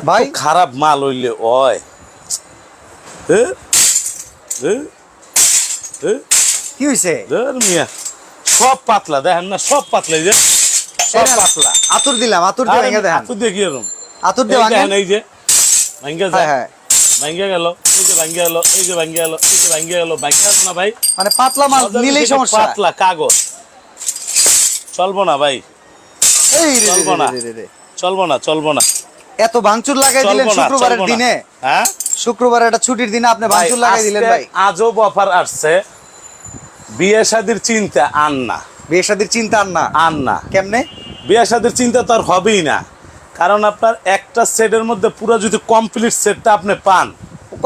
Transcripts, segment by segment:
ভাই খারাপ মাল হইলে ওই কি হইছে? মিয়া সব পাতলা দেখেন না, সব পাতলা, এই যে সব পাতলা। আতুর দিলাম, আতুর দিয়ে ভেঙে দেন। আতুর দিয়ে কি এরকম? আতুর দিয়ে ভাঙেন। এই যে ভাঙ্গা যায়, হ্যাঁ ভাঙ্গা গেল, এই যে ভাঙ্গা গেল, এই যে ভাঙ্গা গেল, এই যে ভাঙ্গা গেল, ভাঙ্গা গেল না ভাই। মানে পাতলা মাল নিলেই সমস্যা। পাতলা কাগজ চলবো না ভাই, এই রে চলবো না, রে রে। চলবো না, চলবো না। এত ভাঙচুর লাগাই দিলেন চলবো না, শুক্রবারের চলবো না। দিনে। হ্যাঁ, শুক্রবার একটা ছুটির দিনে আপনি ভাঙচুর লাগাই দিলেন ভাই। আজব অফার আসছে, বিয়ে শাদির চিন্তা আন না, বিয়ে শাদির চিন্তা আন না। কেমনে? বিয়ে শাদির চিন্তা তো আর হবেই না, কারণ আপনার একটা সেটের মধ্যে পুরো যদি কমপ্লিট সেটটা আপনি পান।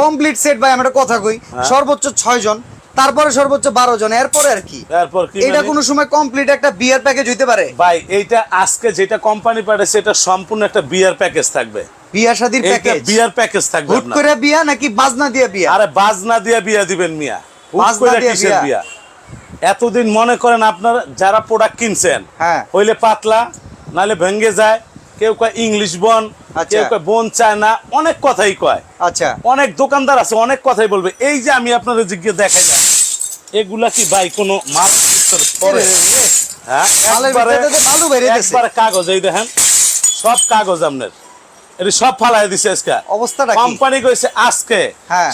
কমপ্লিট সেট ভাই, আমরা কথা কই সর্বোচ্চ 6 জন, তারপরে সর্বোচ্চ 12 জন, এরপরে আর কি। এরপর কি এটা কোন সময় কমপ্লিট একটা বিয়ার প্যাকেজ হইতে পারে ভাই? এইটা আজকে যেটা কোম্পানি পাঠাচ্ছে এটা সম্পূর্ণ একটা বিয়ার প্যাকেজ থাকবে। বিয়া শাদির প্যাকেজ, বিয়ার প্যাকেজ থাকবে। হুট করে বিয়া নাকি বাজনা দিয়ে বিয়া? আরে বাজনা দিয়ে বিয়া দিবেন মিয়া, হুট বাজনা করে দিয়ে কিসের বিয়া? বিয়া? এতদিন মনে করেন আপনারা যারা প্রোডাক্ট কিনছেন, হ্যাঁ, হইলে পাতলা, নালে ভেঙে যায়, কেউ কয় ইংলিশ বন, কেউ কয় বোন চায় না, অনেক কথাই কয়। আচ্ছা, অনেক দোকানদার আছে, অনেক কথাই বলবে। এই যে আমি আপনাদের জিজ্ঞেস দেখাইলাম, এগুলা কি ভাই কোনো মাল পরে? হ্যাঁ, একবারে কাগজ, এই দেখেন সব কাগজ আপনার, এটা সব ফালাই দিছে আজকে। অবস্থাটা কি? কোম্পানি কইছে আজকে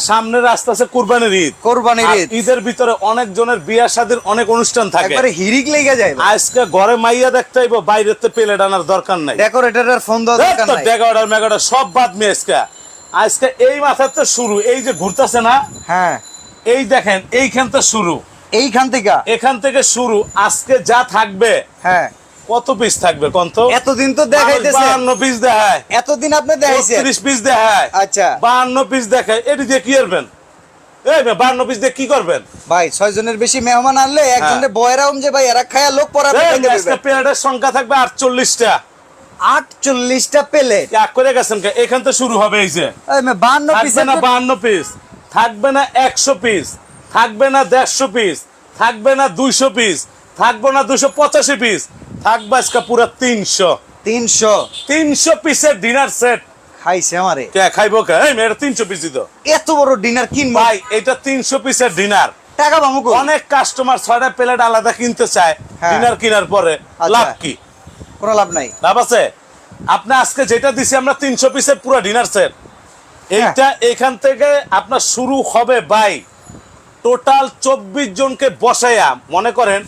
সামনের রাস্তা আছে কুরবানির ঈদ, ঈদের ভিতরে অনেক জনের বিয়া শাদীর অনেক অনুষ্ঠান থাকে, একবারে হিরিক লেগে যায়। আজকে ঘরে মাইয়া দেখতে আইবো, বাইরেতে পেলে ডানার দরকার নাই, ডেকোরেটরের ফোন দেওয়ার দরকার নাই, ডেকোরেটর মেকোরেটর সব বাদ মে। আজকে এই মাথাতে শুরু, এই যে ঘুরতেছে না, হ্যাঁ এই দেখেন এইখান থেকে শুরু, এইখান থেকে, এখান থেকে শুরু। আজকে যা থাকবে, হ্যাঁ কত পিস থাকবে কোন তো? এতদিন তো দেখাইতেছে 52 পিস দেখায়, এতদিন আপনি দেখাইছেন 30 পিস দেখায়। আচ্ছা, 52 পিস দেখায়, এটি দিয়ে কি করবেন? এই 52 পিস দিয়ে কি করবেন ভাই? 6 জনের বেশি মেহমান আনলে একজনের বয়রাম যে ভাই এরা খায়া লোক পড়া আজকে প্লেটের সংখ্যা থাকবে 48টা। 48টা প্লেট এক করে গেছেন, এখান থেকে শুরু হবে। এই যে 52 পিস না, 52 পিস থাকবে না, 100 পিস থাকবে না, 150 পিস থাকবে না, 200 পিস থাকবে না, 285 পিস থাকবে আজকে পুরো 300 পিসের ডিনার সেট। খাইছে আমারে, কে খাইবো? কে এই মেয়ের 300 পিস দিত? এত বড় ডিনার কিনবো ভাই? এটা 300 পিসের ডিনার, টাকা পাবো কই? অনেক কাস্টমার 6টা প্লেট আলাদা কিনতে চায়, ডিনার কেনার পরে লাভ কি? কোনো লাভ নাই। লাভ আছে? আপনি আজকে যেটা দিছি আমরা 300 পিসের পুরো ডিনার সেট, এইটা এখান থেকে আপনার শুরু হবে ভাই। টোটাল 24 জনকে বসাইয়া, মনে করেন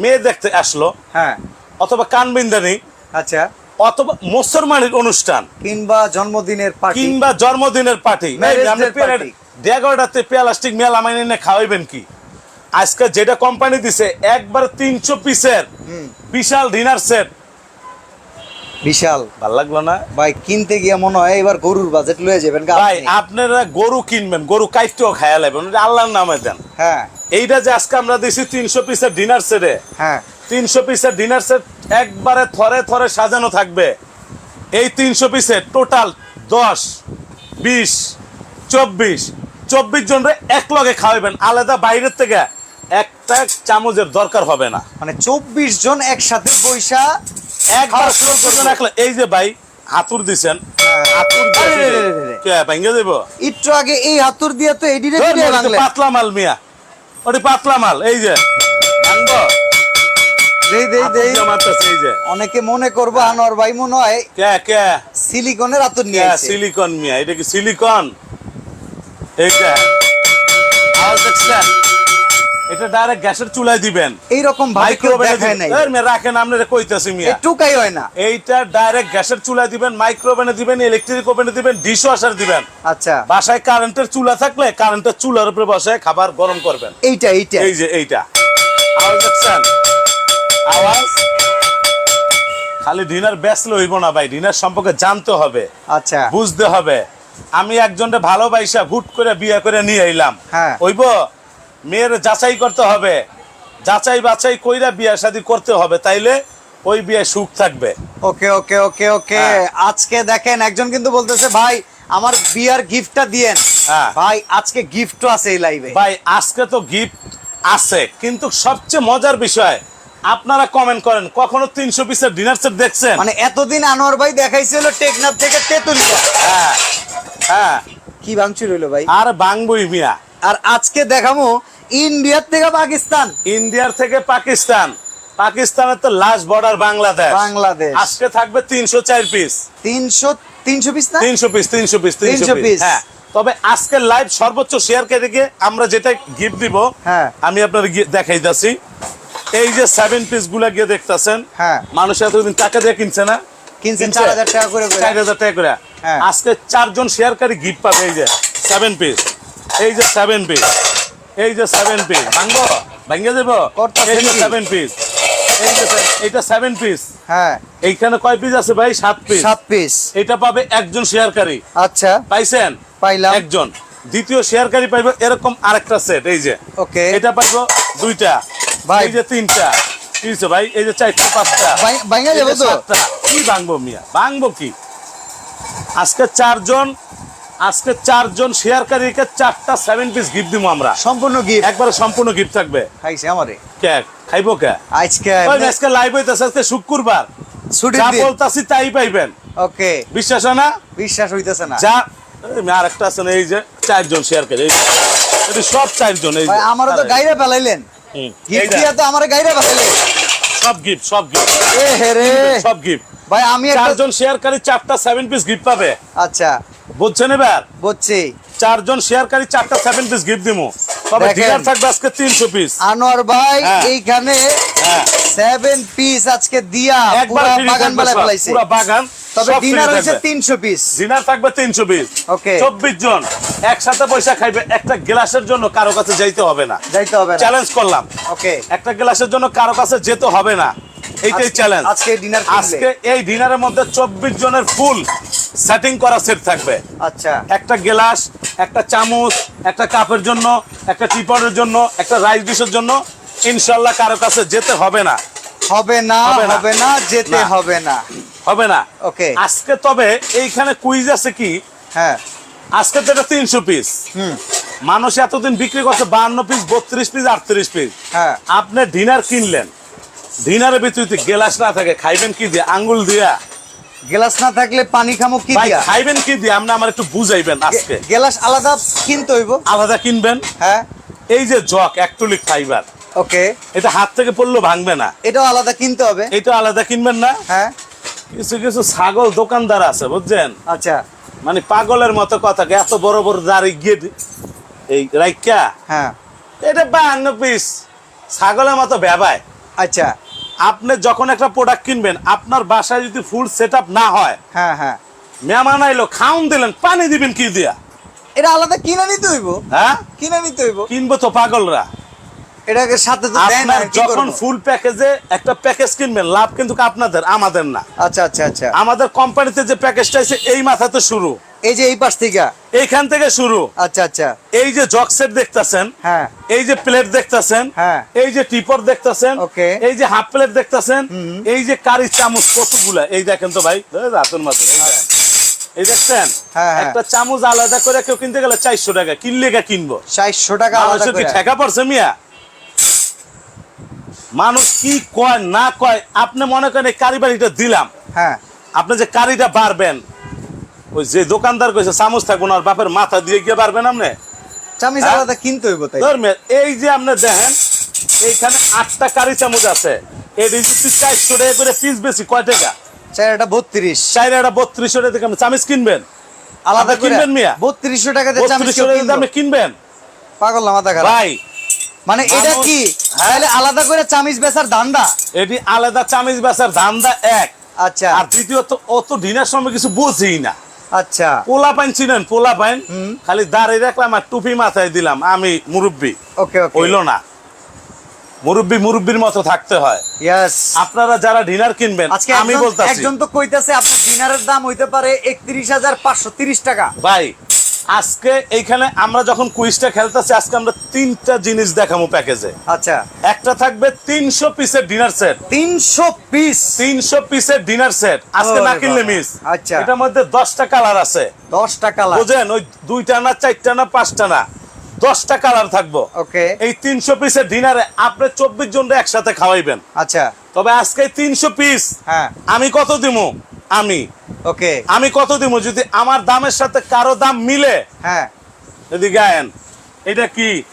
মেয়ে দেখতে আসলো, হ্যাঁ, অথবা কানবিন্দানি, আচ্ছা, অথবা মুসলমানের অনুষ্ঠান, কিংবা জন্মদিনের পার্টি, কিংবা জন্মদিনের পার্টি, ডেগোটাতে প্লাস্টিক মেলা মাইনে খাওয়াইবেন কি? আজকে যেটা কোম্পানি দিছে একবার 300 পিসের বিশাল ডিনার সেট, বিশাল। ভাল লাগলো না ভাই? কিনতে গিয়া মনে হয় এবার গরুর বাজেট লয়ে যাবেন ভাই। আপনারা গরু কিনবেন, গরু কাইটেও খায়া লাগবেন, আল্লাহর নামে দেন। হ্যাঁ, এইটা যে আজকে আমরা দিছি 300 পিসের ডিনার সেটে, হ্যাঁ 300 পিসের ডিনার সেট একবারে থরে থরে সাজানো থাকবে। এই 300 পিসের টোটাল 10, 20, 24 জনরে এক লগে খাওয়াবেন, আলাদা বাইরের থেকে একটা চামচের দরকার হবে না। মানে 24 জন একসাথে বৈশা একবার এই যে ভাই হাতুর দিছেন, হাতুর ভাঙ্গে দেব একটু আগে, এই হাতুর দিয়ে তো এডিটে পাতলা মাল মিয়া, ওটি পাতলা মাল। এই যে ভাঙবো, অনেকে মনে করবো আনোয়ার ভাই মনে হয় সিলিকনের হাতুর নিয়ে আসছে। সিলিকন মিয়া, এটা কি সিলিকন? এইটা আওয়াজ দেখছেন? এটা ডাইরেক্ট গ্যাসের চুলায় দিবেন, এইরকম মাইক্রোওভেনে দেখায় নাই। রাখেন আপনারা কইতাছি মিয়া, একটুকাই হয় না। এইটা ডাইরেক্ট গ্যাসের চুলায় দিবেন, মাইক্রোওভেনে দিবেন, ইলেকট্রিক ওভেনে দিবেন, ডিশ ওয়াশার দিবেন। আচ্ছা, বাসায় কারেন্টের চুলা থাকলে কারেন্টের চুলার উপরে বসায় খাবার গরম করবেন। এইটা এই যে এইটা আওয়াজ দেখছেন? আওয়াজ খালি ডিনার বেসলে হইব না ভাই, ডিনার সম্পর্কে জানতে হবে, আচ্ছা বুঝতে হবে। আমি একজনকে ভালোবাসা হুট করে বিয়ে করে নিয়ে এলাম, হইব? মেয়ের যাচাই করতে হবে, যাচাই বাছাই কইরা বিয়ে শাদী করতে হবে, তাইলে ওই বিয়ে সুখ থাকবে। ওকে ওকে ওকে ওকে। আজকে দেখেন একজন কিন্তু বলতেছে ভাই আমার বিয়ার গিফটটা দিয়েন। ভাই আজকে গিফটও আছে এই লাইভে। ভাই আজকে তো গিফট আছে, কিন্তু সবচেয়ে মজার বিষয় আপনারা কমেন্ট করেন কখনো 300 পিসের ডিনার সেট দেখছেন? মানে এতদিন আনোয়ার ভাই দেখাইছিল টেকনাফ থেকে তেতুলিয়া, হ্যাঁ হ্যাঁ, কি ভাঙচুর হইলো ভাই? আর বাংবই মিয়া। আর আজকে দেখামো ইন্ডিয়ার থেকে পাকিস্তান, ইন্ডিয়ার থেকে পাকিস্তান, পাকিস্তানের তো লাস্ট বর্ডার বাংলাদেশ। বাংলাদেশ আজকে থাকবে 304 পিস, 300 পিস না, 300 পিস, 300 পিস, 300 পিস। হ্যাঁ, তবে আজকের লাইভ সর্বোচ্চ শেয়ার কেটে আমরা যেটা গিফট দিব, হ্যাঁ আমি আপনার দেখাই যাচ্ছি। এই যে 7 পিস গুলা গিয়ে দেখতেছেন, হ্যাঁ মানুষ এতদিন টাকা দিয়ে কিনছে না, কিনছেন 4000 টাকা করে 4000 টাকা করে। হ্যাঁ। আজকে 4 জন শেয়ারকারী গিফট পাবে। এই যে 7 পিস, এই যে 7 পিস, এই যে 7 পিস ভাঙবো, ভাঙিয়ে দেবো। এই যে 7 পিস, এই যে এটা 7 পিস। হ্যাঁ, এইখানে কয় পিস আছে ভাই? 7 পিস। 7 পিস। এটা পাবে একজন শেয়ারকারী। আচ্ছা, পাইছেন? পাইলাম একজন। দ্বিতীয় শেয়ারকারী পাইবে এরকম আরেকটা সেট। এই যে ওকে, এটা পাইবো 2টা, ভাই। এই যে 3টা, কি হইছে ভাই? এই যে 4টা, 5টা, ভাঙা যাবে তো? 7টা। কি ভাঙবো মিয়া, ভাঙবো কি? আজকে 4 জন, আজকে 4 জন শেয়ারকারীকে 4টা 7 পিস গিফট দিব আমরা। সম্পূর্ণ গিফট একবারে সম্পূর্ণ গিফট থাকবে। খাইছে আমারে কে খাইবো কে? আজকে ওই আজকে লাইভ হইতাছে, আজকে শুক্রবার, ছুটির যা দিন। বলতাছি তাই পাইবেন। ওকে, বিশ্বাস হয় না? বিশ্বাস হইতেছে না যা আর একটা আছে না, এই যে 4 জন শেয়ারকারী, এই যে এটা সব 4 জন। এই ভাই যে আমারও তো গাইরা ফেলাইলেন, হুম, গিফট এইটা, দিয়া তো আমারে গাইরা ফেলাইলেন। সব গিফট, সব গিফট, এ হে রে সব গিফট। ভাই, আমি 4 একটা, জন শেয়ারকারী 4টা 7 পিস গিফট পাবে। আচ্ছা বুঝছেন এবার? বুঝছি। 4 জন শেয়ারকারী 4টা 7 পিস গিফট দিমু। তবে দেখেন। ডিনার থাকবে আজকে 300 পিস। আনোয়ার ভাই হ্যাঁ। এইখানে হ্যাঁ, 7 পিস আজকে দিয়া একবার পুরা free বাগান থাকবে বালা সব, ফেলাইছে। পুরা বাগান। তবে সব free ডিনার হইছে থাকবে। 300 পিস। ডিনার থাকবে 300 পিস। ওকে, 24 জন একসাথে পয়সা খাইবে। একটা গ্লাসের জন্য কারো কাছে যাইতে হবে না। যাইতে হবে না। চ্যালেঞ্জ করলাম, ওকে, একটা গ্লাসের জন্য কারো কাছে যেতে হবে না। এইটাই চ্যালেঞ্জ। আজকে ডিনার আজকে এই ডিনারের মধ্যে 24 জনের ফুল সেটিং করা সেট থাকবে। আচ্ছা, একটা গ্লাস, একটা চামচ, একটা কাপের জন্য, একটা টিপটের জন্য, একটা রাইস ডিশের জন্য ইনশাআল্লাহ কারো কাছে যেতে হবে না। হবে না, হবে না। হবে না, যেতে না। হবে না। হবে না। ওকে, আজকে তবে এইখানে কুইজ আছে কি, হ্যাঁ আজকে তো এটা 300 পিস। হুম, মানুষ এতদিন বিক্রি করছে 52 পিস, 32 পিস, 38 পিস। হ্যাঁ আপনি ডিনার কিনলেন, ডিনারের ভিতরে গ্লাস না থাকে, খাইবেন কি দিয়ে? আঙ্গুল দিয়া। গ্লাস না থাকলে পানি খামো কি ভাই দিয়া? খাইবেন কি দিয়ে? আপনি আমার একটু বুঝাইবেন আজকে। গ্লাস আলাদা কিনতে হইব। আলাদা কিনবেন। হ্যাঁ, এই যে জগ অ্যাক্রিলিক ফাইবার, ওকে, এটা হাত থেকে পড়লেও ভাঙবে না। এটাও আলাদা কিনতে হবে। এটা আলাদা কিনবেন না। হ্যাঁ, কিছু কিছু ছাগল দোকানদার আছে বুঝছেন, আচ্ছা, মানে পাগলের মতো কথা, এত বড় বড় দাঁড়ি গিয়ে এই রাইকা, হ্যাঁ এটা 52 পিস, ছাগলের মতো ব্যবায়। আচ্ছা, আপনি যখন একটা প্রোডাক্ট কিনবেন, আপনার বাসায় যদি ফুল সেট না হয়, হ্যাঁ হ্যাঁ, মেহমান আইলো, খাউন দিলেন, পানি দিবেন কি দিয়া? এটা আলাদা কিনে নিতে হইব। হ্যাঁ, কিনে নিতে হইব। কিনবো তো পাগলরা। এটাকে সাথে তো দেয় না, আপনার কি যখন করব? ফুল প্যাকেজে একটা প্যাকেজ কিনবেন, লাভ কিন্তু আপনাদের, আমাদের না। আচ্ছা আচ্ছা আচ্ছা, আমাদের কোম্পানিতে যে প্যাকেজটা আছে এই মাথাতে শুরু, এই যে এই পাশ থেকে, এইখান থেকে শুরু। আচ্ছা আচ্ছা, এই যে জগ সেট দেখতেছেন, হ্যাঁ এই যে প্লেট দেখতেছেন, হ্যাঁ, এই যে টিপট দেখতেছেন, ওকে, এই যে হাফ প্লেট দেখতেছেন, এই যে কারি চামচ কতগুলা, এই দেখেন তো ভাই, রাতুন মাতুন, এই দেখেন, এই দেখছেন, হ্যাঁ, হ্যাঁ। একটা চামচ আলাদা করে কেউ কিনতে গেলে 400 টাকা, কিনলে কে কিনবো? 400 টাকা আলাদা মানুষের কি করে। ঠেকা পড়ছে মিয়া? মানুষ কি কয় না কয়, আপনি মনে করেন এই কারি বাড়িটা দিলাম, হ্যাঁ, আপনি যে কারিটা বাড়বেন, ওই যে দোকানদার কইছে চামচ থাকবো না, ওর বাপের মাথা দিয়ে গিয়ে পারবেন আপনি? চামিচ হ্যাঁ? আলাদা কিনতে হইব তাই। ধর্মের এই যে আপনি দেখেন, এইখানে 8টা কারি চামচ আছে, এই রেজিস্ট্রি 400 টাকা করে পিস, বেশি কয় টাকা? চারটা 32, চাইরা 3200 টাকা আপনি চামচ কিনবেন? আলাদা আপনি করে কিনবেন মিয়া? 3200 টাকা দিয়ে চামিচ 3200 টাকা আপনি কিনবেন? পাগল না মাথা খারাপ। ভাই মানে এটা মানুষ- কি হ্যাঁ? তাহলে আলাদা করে চামিচ বেচার ধান্দা? এটি আলাদা চামিচ বেচার ধান্দা এক, আচ্ছা আর দ্বিতীয়ত অত ডিনার সময় কিছু বুঝেই না। আচ্ছা, পোলা পাইন চিনেন? পোলা পাইন খালি দাঁড়িয়ে রাখলাম আর টুপি মাথায় দিলাম, আমি মুরব্বী, ওকে ওকে, হইল না। মুরব্বী মুরব্বীর মতো থাকতে হয়। ইয়েস। আপনারা যারা ডিনার কিনবেন, আজকে আমি বলতাছি, একজন তো কইতাছে আপনার ডিনারের দাম হইতে পারে 31,530 টাকা। ভাই আজকে এইখানে আমরা যখন কুইজটা খেলতেছি, আজকে আমরা 3টা জিনিস দেখাবো প্যাকেজে। আচ্ছা, একটা থাকবে 300 পিসের ডিনার সেট, 300 পিস, 300 পিসের ডিনার সেট, আজকে না ওরে কিনলে বাবা। মিস। আচ্ছা। এটার মধ্যে 10টা কালার আছে, 10 টাকা লাগ। বুঝেন? ওই 2টা না 4টা না 5টা না, 10টা কালার থাকবো। ওকে। এই 300 পিসের ডিনারে আপনি 24 জন একসাথে খাওয়াইবেন। আচ্ছা। তবে আজকে 300 পিস হ্যাঁ। আমি কত দিমু? ওকে। আমি কত দিমু? যদি আমার দামের সাথে কারো দাম মিলে, হ্যাঁ। যদি গায়েন এটা কি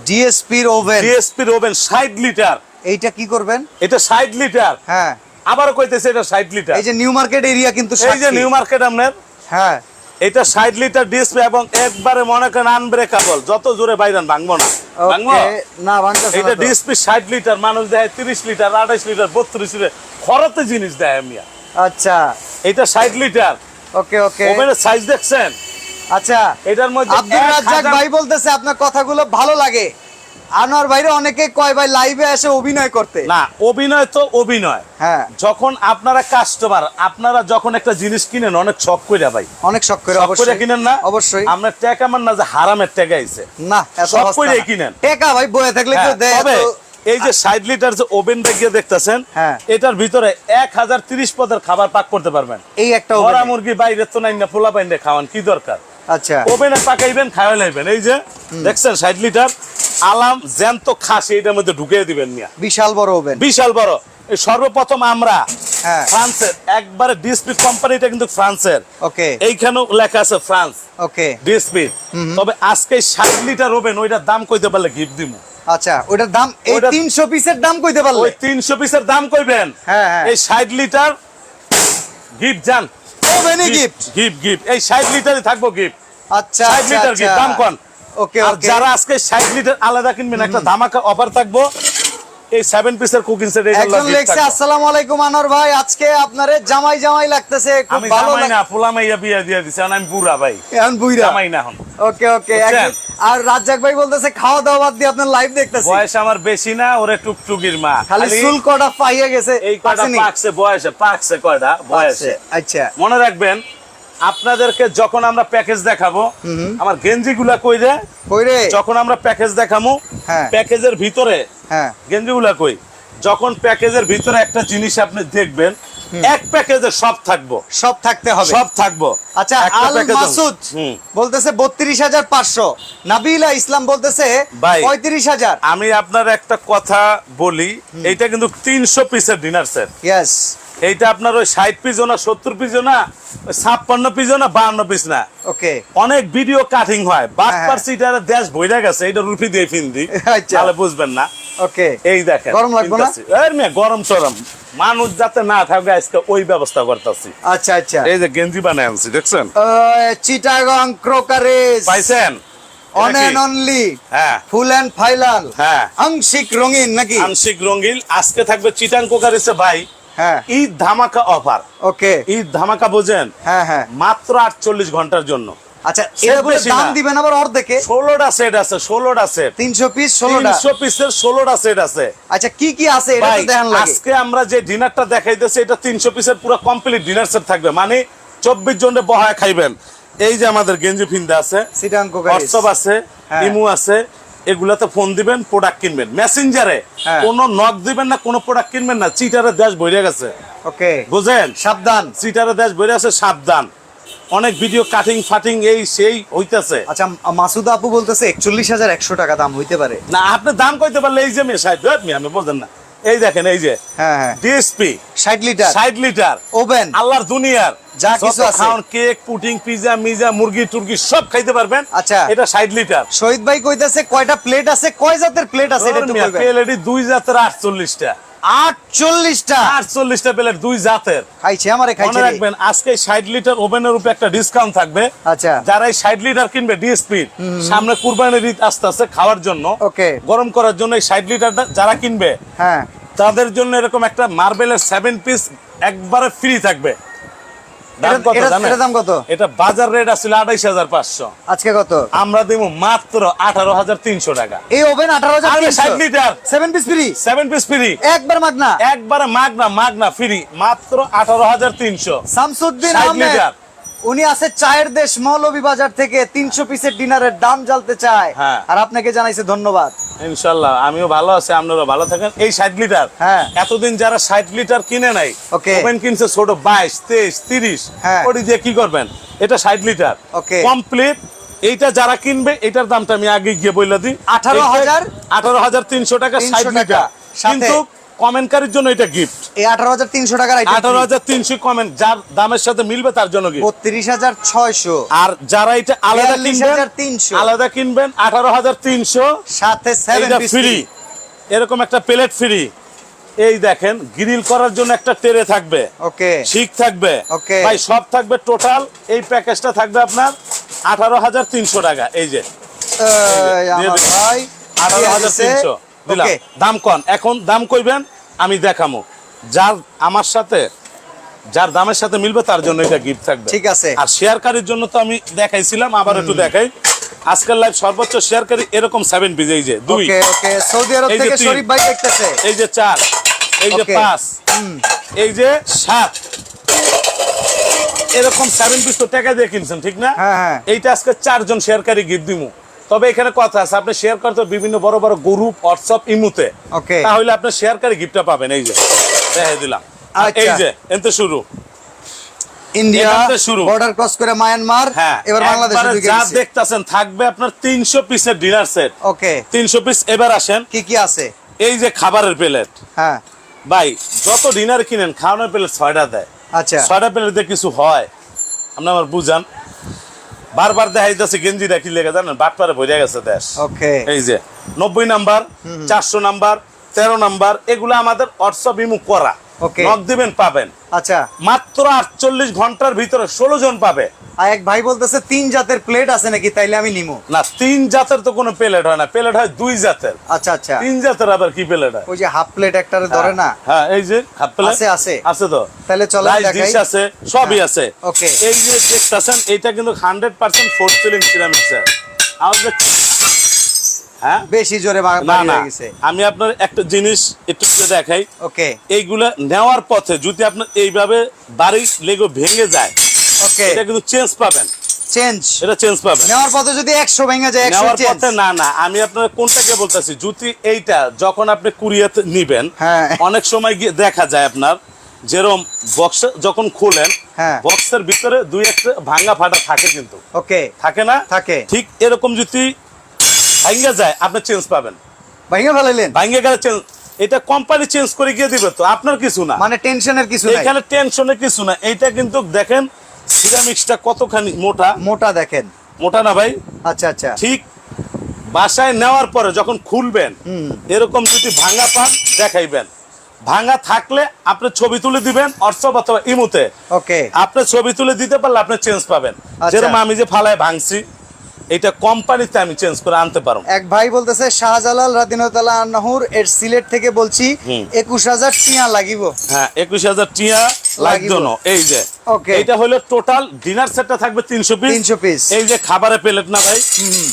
ডিএসপির ওভেন। ডিএসপির ওভেন 60 লিটার। এইটা কি করবেন? এটা 60 লিটার। হ্যাঁ। আবারও কইতেছে এটা 60 লিটার। এই যে নিউ মার্কেট এরিয়া কিন্তু এই যে নিউ মার্কেট আপনার, হ্যাঁ, এটা 60 লিটার ডিসপ্লে এবং একবারে মনে করেন আনব্রেকেবল, যত জোরে বাইরান ভাঙবো না। ভাঙবো না, ভাঙতেছে না। এটা ডিসপ্লে 60 লিটার, মানুষ দেয় 30 লিটার, 28 লিটার, 32 লিটার খরতে জিনিস দেয় মিয়া। আচ্ছা। এটা 60 লিটার। ওকে ওকে। ওভেনের সাইজ দেখছেন? আচ্ছা। এটার মধ্যে আব্দুল রাজ্জাক ভাই বলতেছে আপনার কথাগুলো ভালো লাগে। আনোয়ার ভাইরে অনেকে কয় ভাই লাইভে এসে অভিনয় করতে। না, অভিনয় তো অভিনয়। হ্যাঁ। যখন আপনারা কাস্টমার, আপনারা যখন একটা জিনিস কিনেন অনেক শখ কইরা ভাই, অনেক শখ করে শখ অবশ্যই কইরা কিনেন না? অবশ্যই। আমরা টাকা মান না যে হারামের টাকা আইছে না, এত শখ সস্তা কইরাই না। কিনেন। টাকা ভাই বয়ে থাকলে কেউ হ্যাঁ, দেয় তবে তো- এই যে 60 লিটার যে ওভেনটা গিয়ে দেখতেছেন, হ্যাঁ। এটার ভিতরে 1030 পদের খাবার পাক করতে পারবেন। এই একটা মরা ওভেন। মুরগি বাইরে তো নাই না, পোলা বাইন্ডে খাওয়ান কি দরকার? আচ্ছা। ওভেনে পাকাইবেন, খাওয়া লাইবেন। এই যে দেখছেন 60 লিটার আলাম জ্যান্ত খাসি এটার মধ্যে ঢুকিয়ে দিবেন মিয়া। বিশাল বড় ওভেন। বিশাল বড়। এই সর্বপ্রথম আমরা হ্যাঁ। ফ্রান্সের, একবারে ডিসপি কোম্পানিটা কিন্তু ফ্রান্সের। ওকে এইখানেও লেখা আছে ফ্রান্স ওকে। ডিসপি। তবে আজকে 60 লিটার ওভেন, ওইটার দাম কইতে পারলে গিফট দিমু। আচ্ছা, ওটার দাম এই ওইটা- 300 পিসের দাম কইতে পারলে? ওই 300 পিসের দাম কইবেন। হ্যাঁ, হ্যাঁ। এই 60 লিটার গিফট জান। ওভেনই গিফট। গিফট গিফট এই 60 লিটারই থাকবো গিফট। আচ্ছা 60 আচ্ছা লিটার গিফট, দাম কোন? ওকে আর ওকে। যারা আজকে 60 লিটার আলাদা কিনবেন, একটা ধামাকা অফার থাকবো। এই 7 পিসের কুকিং সেট এই একজন লেখছে আসসালামু আলাইকুম আনোয়ার ভাই, আজকে আপনারে জামাই জামাই লাগতেছে, খুব আমি ভালো জামাই লাগে। না, পোলা মাইয়া বিয়া দিয়ে দিছে, আর আমি বুড়া ভাই, এখন বুইরা জামাই না এখন। ওকে ওকে। বুঝছেন? আর রাজ্জাক ভাই বলতেছে খাওয়া দাওয়া বাদ দিয়ে আপনার লাইভ দেখতেছি। বয়স আমার বেশি না, ওরে টুকটুকির মা। খালি খালি চুল কটা পাইয়ে গেছে। এই কয়টা পাকছেনি? পাকছে বয়সে, পাকছে কয়টা বয়সে। আচ্ছা। মনে রাখবেন, আপনাদেরকে যখন আমরা প্যাকেজ দেখাবো, আমার গেঞ্জি গুলা কই রে, কইরে যখন আমরা প্যাকেজ দেখাবো, হ্যাঁ। প্যাকেজের ভিতরে হ্যাঁ। গেঞ্জি গুলা কই, যখন প্যাকেজের ভিতরে একটা জিনিস আপনি দেখবেন, এক প্যাকেজে সব থাকবো, সব থাকতে হবে। সব থাকবো। আচ্ছা, একটা আল প্যাকেজে- মাসুদ হুম। বলতেছে 32,500, নাবিলা ইসলাম বলতেছে ভাই, 35,000। আমি আপনার একটা কথা বলি, এইটা কিন্তু 300 পিসের ডিনার সেট। ইয়েস। এইটা আপনার ওই 60 পিসও না, 70 পিসও না, ওই 56 পিসও না, 52 পিস না। ওকে। অনেক ভিডিও কাটিং হয়, বাট হ্যাঁ। পারছি এটা দেশ বইরা গেছে, এটা রুপি দিয়ে ফিন্দি, আচ্ছা। তাহলে বুঝবেন না। ওকে। এই দেখেন, গরম লাগবে না? কিনতাছি। এই মেয়ে, গরম চরম, মানুষ যাতে না থাকে আজকে ওই ব্যবস্থা করতেছি। আচ্ছা আচ্ছা। এই যে গেঞ্জি বানায় আনছি, দেখছেন? চিটাগং ক্রোকারেজ পাইছেন? অন এটা কি? এন্ড অনলি হ্যাঁ ফুল এন্ড ফাইনাল। হ্যাঁ, আংশিক রঙিন নাকি? আংশিক রঙিল। আজকে থাকবে চিটাং কোকারিসে ভাই হ্যাঁ। ঈদ ধামাকা অফার। ওকে। ঈদ ধামাকা বোঝেন? হ্যাঁ হ্যাঁ। মাত্র 48 ঘন্টার জন্য। আচ্ছা, সেট এটা বলে বেশি দাম না। দিবেন আবার অর্ধেকে? 16টা সেট আছে, 16টা সেট, 300 পিস 16টা। 300 পিসের 16টা সেট আছে। আচ্ছা, কি কি আছে এটা ভাই, তো দেখান লাগে। আজকে আমরা যে ডিনারটা দেখাইতেছি, এটা 300 পিসের পুরো কমপ্লিট ডিনার সেট থাকবে, মানে 24 জনের বহায় খাইবেন। এই যে আমাদের গেঞ্জি ফিন্দা আছে, চিটাগং ক্রোকারেজ। হোয়াটসঅ্যাপ আছে, হ্যাঁ। ইমো আছে, এগুলাতে ফোন দিবেন, প্রোডাক্ট কিনবেন। মেসেঞ্জারে হ্যাঁ। কোনো নক দিবেন না, কোনো প্রোডাক্ট কিনবেন না, চিটারে দেশ বইরে গেছে, ওকে। বুঝেন? সাবধান। চিটারে দেশ বইরে আছে, সাবধান। অনেক ভিডিও কাটিং ফাটিং এই সেই হইতাছে। আচ্ছা, মাসুদ আপু বলতেছে 41,100 টাকা দাম হইতে পারে। না, আপনি দাম কইতে পারলে এই যে মেয়ে 60 আমি বলতেন না। এই দেখেন, এই যে হ্যাঁ হ্যাঁ। DSP 60 litre 60 litre oven. আল্লাহর দুনিয়ার যা কিছু যত আছে। খাওন, কেক, পুডিং, পিজা, মিজা, মুরগি টুরগি সব খাইতে পারবেন। আচ্ছা। এটা 60 লিটার। শহীদ ভাই কইতাছে কয়টা প্লেট আছে, কয় জাতের প্লেট আছে এটা একটু কইবেন। প্লেট 2 জাতের 48টা। 48টা 48টা প্লেট 2 জাতের। খাইছে, আমারে খাইছে মনে রে। রাখবেন, আজকে 60 লিটার ওভেনের উপরে একটা ডিসকাউন্ট থাকবে। আচ্ছা। যারা এই 60 লিটার কিনবে ডিএসপি, সামনে কুরবানির ঈদ আসতে আছে, খাওয়ার জন্য, ওকে। গরম করার জন্য এই 60 লিটারটা যারা কিনবে, হ্যাঁ। তাদের জন্য এরকম একটা মার্বেলের 7 পিস একবারে ফ্রি থাকবে। দাম কত জানেন? এটা দাম কত? এটা বাজার রেট আছিল 28,500, আজকে কত? আমরা দিব মাত্র 18,300 টাকা। এই ওভেন আরে 18,300 60 litre 7 piece free, 7 piece free, একবার মাগনা। একবারে মাগনা ফ্রি, মাত্র 18,300। শামসুদ্দিন 60 আহমেদ লিটার। উনি আছে চায়ের দেশ মৌলভীবাজার থেকে, 300 পিসের ডিনারের দাম জানতে চায়। হ্যাঁ। আর আপনাকে জানাইছে ধন্যবাদ। ইনশাআল্লাহ আমিও ভালো আছি, আপনারাও ভালো থাকেন। এই 60 লিটার, হ্যাঁ। এতদিন যারা 60 লিটার কিনে নাই, ওকে। ওভেন কিনছে ছোট 22, 23, 30, হ্যাঁ। ওটি দিয়ে কি করবেন? এটা 60 লিটার ওকে। কমপ্লিট এইটা যারা কিনবে এটার দামটা আমি আগে গিয়ে বলে দিই 18,300 টাকা 60 টাকা। লিটার, কিন্তু কমেন্টকারীর জন্য এটা গিফট। এই 18,300 টাকার আইটেম 18,300 কমেন্ট যার দামের সাথে মিলবে তার জন্য গিফট। 32,600 আর যারা এটা আলাদা কিনবেন 42,300 আলাদা কিনবেন 18,300 সাথে 7 পিস ফ্রি, এরকম একটা প্লেট ফ্রি। এই দেখেন গ্রিল করার জন্য একটা ট্রে থাকবে, ওকে শিক থাকবে, ওকে। ভাই সব থাকবে। টোটাল এই প্যাকেজটা থাকবে আপনার 18,300 টাকা। এই যে আমার ভাই 18,300 দিলাম। ওকে। দাম কম, এখন দাম কইবেন আমি দেখামো। যার আমার সাথে যার দামের সাথে মিলবে তার জন্য এটা গিফট থাকবে। ঠিক আছে। আর শেয়ারকারীর জন্য তো আমি দেখাইছিলাম, আবার একটু দেখাই। আজকের লাইভ সর্বোচ্চ শেয়ারকারী এরকম 7 পিস। এই যে 2, ওকে ওকে, সৌদি আরব এই যে থেকে 3, শরীফ ভাই দেখতেছে। এই যে 4, এই যে ওকে। 5, এই যে 7, এরকম 7 পিস তো টাকা দিয়ে কিনছেন ঠিক না? হ্যাঁ, হ্যাঁ। এইটা আজকে 4 জন শেয়ারকারী গিফট দিমু। তবে এখানে কথা আছে, আপনি শেয়ার করতে বিভিন্ন বড় বড় গ্রুপ হোয়াটসঅ্যাপ ইমুতে, ওকে। তাহলে আপনি শেয়ারকারী গিফটটা পাবেন। এই যে দেখাই দিলাম। আর আচ্ছা। এই যে এনতে শুরু, ইন্ডিয়া এখান থেকে শুরু। বর্ডার ক্রস করে মায়ানমার, হ্যাঁ এবার বাংলাদেশে একবারে ঢুকে যা গেছে। দেখতাছেন থাকবে আপনার 300 পিসের ডিনার সেট। ওকে, 300 পিস। এবার আসেন, কি কি আছে? এই যে খাবারের প্লেট। হ্যাঁ, ভাই যত ডিনার কিনেন খাওয়ানোর প্লেট 6টা দেয়। আচ্ছা। 6টা প্লেট দিয়ে কিছু হয়? আপনি আমার বুঝান। বারবার দেখাইতেছে গেঞ্জিটা কি লেগে জানেন, বাটপারে ভরে গেছে দেশ। ওকে, এই যে 90 নাম্বার, 400 নাম্বার, 13 নাম্বার, এগুলো আমাদের হোয়াটসঅ্যাপ ইমু করা। ওকে। নক দিবেন পাবেন। আচ্ছা। মাত্র 48 ঘন্টার ভিতরে 16 জন পাবে। আর এক ভাই বলতেছে 3 জাতের প্লেট আছে নাকি, তাইলে আমি নিমু। না 3 জাতের তো কোনো প্লেট হয় না, প্লেট হয় 2 জাতের। আচ্ছা আচ্ছা, 3 জাতের আবার কি প্লেট হয়? ওই যে হাফ প্লেট একটারে ধরে না। হ্যাঁ এই যে হাফ প্লেট আছে, আছে। আছে তো। তাহলে চলেন রাইস দেখাই। ডিশ আছে, সবই হ্যাঁ, আছে। ওকে। এই যে দেখতাছেন এটা কিন্তু 100% ফোর্থ সিলিং সিরামিক স্যার। আমাদের হ্যাঁ বেশি জোরে না বাড়ি না, হয়ে গেছে। আমি আপনার একটা জিনিস একটু করে দেখাই। ওকে এইগুলা নেওয়ার পথে যদি আপনার এইভাবে বাড়ি লেগো ভেঙে যায়, ওকে, এটা কিন্তু চেঞ্জ পাবেন। চেঞ্জ এটা চেঞ্জ পাবেন নেওয়ার পথে যদি 100 ভেঙে যায় 100 নেওয়ার চেঞ্জ। পথে। না না, আমি আপনার কোনটাকে বলতেছি, যদি এইটা যখন আপনি কুরিয়াতে নিবেন, হ্যাঁ। অনেক সময় গিয়ে দেখা যায় আপনার যেরকম বক্স যখন খোলেন, হ্যাঁ। বক্সের ভিতরে 2-1টা ভাঙা ফাটা থাকে, কিন্তু ওকে, থাকে না? থাকে। ঠিক এরকম যদি ভাঙা যায় আপনি চেঞ্জ পাবেন। ভেঙে ফেলাইলেন ভাঙে গেলে চেঞ্জ, এটা কোম্পানি চেঞ্জ করে গিয়ে দিবে, তো আপনার কিছু না। মানে টেনশনের কিছু নাই, এখানে টেনশনের কিছু না। এইটা কিন্তু দেখেন সিরামিক্সটা কতখানি মোটা। মোটা দেখেন। মোটা না ভাই? আচ্ছা আচ্ছা, ঠিক বাসায় নেওয়ার পরে যখন খুলবেন, এরকম যদি ভাঙা পান দেখাইবেন। ভাঙা থাকলে আপনি ছবি তুলে দিবেন হোয়াটসঅ্যাপ অথবা ইমুতে। ওকে, আপনি ছবি তুলে দিতে পারলে আপনি চেঞ্জ পাবেন। আচ্ছা। যেরকম আমি যে ফালায় ভাঙছি, এটা কোম্পানিতে আমি চেঞ্জ করে আনতে পারবো। এক ভাই বলতেছে শাহজালাল রাদিয়াল্লাহু আনহুর এর সিলেট থেকে বলছি 21,000 টিয়া লাগিব। হ্যাঁ 21,000 টিয়া লাগতো না। এই যে ওকে। এটা হলো টোটাল ডিনার সেটটা থাকবে 300 পিস। 300 পিস। এই যে খাবারের প্লেট না ভাই,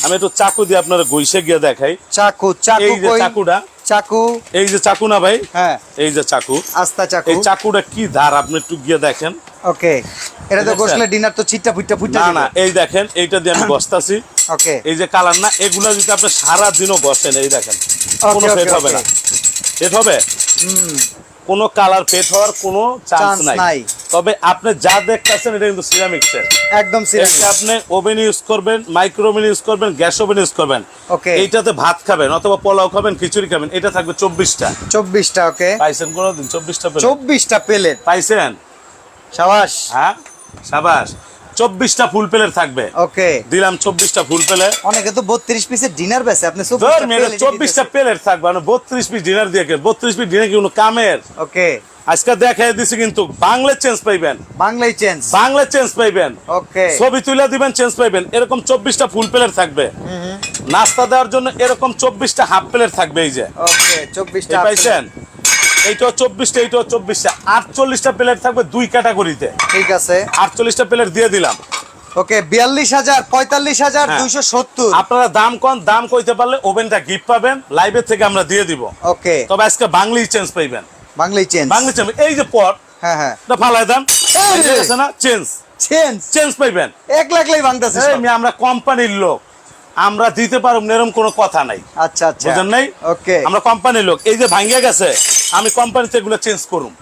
আমি একটু চাকু দিয়ে আপনারা গইসে গিয়ে দেখাই। চাকু এই যে কই? চাকুটা, চাকু, এই যে চাকু না ভাই, হ্যাঁ এই যে চাকু, আস্তা চাকু। এই চাকুটা কি ধার আপনি একটু গিয়ে দেখেন। ওকে, এটা তো দেখছেন? গোসলে ডিনার তো চিটটা ফুটটা না না, এই দেখেন এইটা দিয়ে আমি বসতাছি। ওকে, এই যে কালার না, এগুলা যদি আপনি সারা দিনও বসেন, এই দেখেন কোনো ওকে, ফেট ওকে, হবে না। ওকে। ফেট হবে? কোনো কালার ফেট হওয়ার কোনো চান্স Chance নাই। নাই। তবে আপনি যা দেখতেছেন এটা কিন্তু সিরামিক্সের। একদম এটা সিরিয়াস। আপনি ওভেন ইউজ করবেন, মাইক্রো ওভেন ইউজ করবেন, গ্যাস ওভেন ইউজ করবেন। ওকে। এইটাতে ভাত খাবেন অথবা পোলাও খাবেন, খিচুড়ি খাবেন। এটা থাকবে 24টা। 24টা। ওকে, পাইছেন কোনোদিন 24টা প্লেট? 24টা প্লেট। পাইছেন? সাবাস। হ্যাঁ সাবাস। 24টা ফুল প্লেট থাকবে। ওকে, দিলাম 24টা ফুল প্লেট। অনেকে তো 32 পিসের ডিনার বেচে, আপনি ধর 24টা প্লেট থাকবে, মানে 32 পিস ডিনার দিয়ে 32 পিস ডিনার কি কোনো কামের? ওকে, আজকে দেখাই দিছি, কিন্তু বাংলা চেঞ্জ পাইবেন, বাংলাই চেঞ্জ। বাংলা চেঞ্জ পাইবেন। ওকে, ছবি তুলে দিবেন, চেঞ্জ পাইবেন। এরকম 24টা ফুল প্লেট থাকবে। নাস্তা দেওয়ার জন্য এরকম 24টা হাফ প্লেট থাকবে। এই যে ওকে, 24টা এই পাইছেন, এইটাও 24টা, এইটাও 24টা। 48টা প্লেট থাকবে 2 ক্যাটাগরিতে। ঠিক আছে। 48টা প্লেট দিয়ে দিলাম। ওকে, 42,000, 45,270। আপনারা দাম কম, দাম কইতে পারলে ওভেনটা গিফট পাবেন, লাইভের থেকে আমরা দিয়ে দিব। ওকে, তবে আজকে বাংলায় চেঞ্জ পাইবেন, বাংলাই চেঞ্জ। বাংলা চেঞ্জ। এই যে পট, হ্যাঁ হ্যাঁ, এটা ফালাই দেন, এই এই যে আছে না চেঞ্জ, চেঞ্জ। চেঞ্জ পাইবেন। 1 লাখলাই ভাঙতাছে এই সব। মেয়ে, আমরা কোম্পানির লোক, আমরা দিতে পারব না এরকম কোনো কথা নাই। আচ্ছা আচ্ছা, বুঝেন নাই? ওকে। আমরা কোম্পানির লোক। এই যে ভাঙিয়া গেছে, আমি কোম্পানিতে এগুলো চেঞ্জ করুম।